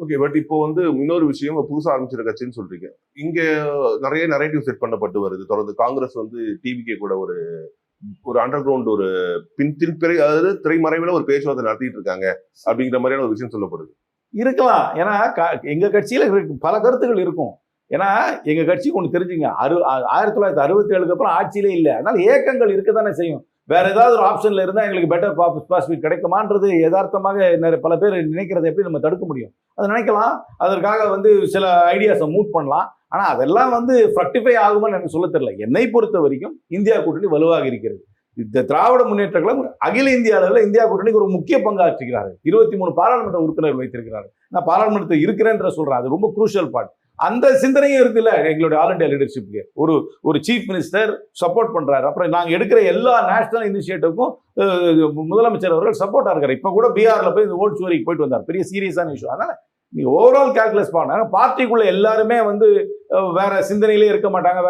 Okay. But இப்போ இன்னொரு விஷயம் புதுசா ஆரம்பிச்சிருக்க கட்சின்னு சொல்றீங்க. இங்க நிறைய நரேட்டிவ் செட் பண்ணப்பட்டு வருது. தொடர்ந்து காங்கிரஸ் டிவிகே கூட ஒரு அண்டர் கிரவுண்ட் ஒரு திரை, அதாவது திரைமறைவுல ஒரு பேச்சுவார்த்தை நடத்திட்டு இருக்காங்க அப்படிங்கிற மாதிரியான ஒரு விஷயம் சொல்லப்படுது. இருக்கலாம். ஏன்னா எங்க கட்சியில பல கருத்துக்கள் இருக்கும். ஏன்னா எங்க கட்சிக்கு ஒண்ணு தெரிஞ்சுங்க, 1967க்கு அப்புறம் ஆட்சியிலே இல்லை. அதனால ஏக்கங்கள் இருக்கத்தானே செய்யும். வேற ஏதாவது ஒரு ஆப்ஷன்ல இருந்தா எங்களுக்கு பெட்டர் ப்ராஸ்பெக்ட் கிடைக்குமான்றது யதார்த்தமாக பல பேர் நினைக்கிறத எப்படி நம்ம தடுக்க முடியும்? அது நினைக்கலாம். அதற்காக சில ஐடியாஸை மூவ் பண்ணலாம். ஆனா அதெல்லாம் ஃப்ரக்டிஃபை ஆகுமான்னு எனக்கு சொல்ல தெரியல. என்னை பொறுத்த வரைக்கும் இந்தியா கூட்டணி வலுவாக இருக்கிறது. இந்த திராவிட முன்னேற்ற கழகம் அகில இந்திய அளவில் இந்தியா கூட்டணிக்கு ஒரு முக்கிய பங்காற்றுகிறார்கள். 23 பாராளுமன்ற உறுப்பினர்கள் வைத்திருக்கிறார்கள். நான் பாராளுமன்றத்தில் இருக்கிறேன்ற சொல்றேன். அது ரொம்ப குரூஷியல் பார்ட். அந்த சிந்தனையும் இருக்குல்ல எங்களுடைய ஆல் இண்டியா லீடர்ஷிப்க்கு. ஒரு சீஃப் மினிஸ்டர் சப்போர்ட் பண்றாரு. அப்புறம் நாங்க எடுக்கிற எல்லா நேஷனல் இனிஷியேட்டிவ்க்கும் முதலமைச்சர் அவர்கள் சப்போர்ட்டா இருக்காரு. இப்ப கூட பீகார்ல போய் ஓட் சோரிக்கு போயிட்டு வந்தார். பெரிய சீரியஸான இஷ்யூ. அதனால நீ ஓவரால் கால்குலேட் பண்ணாங்க பார்ட்டிக்குள்ள எல்லாருமே வேற சிந்தனையிலே இருக்க மாட்டாங்க.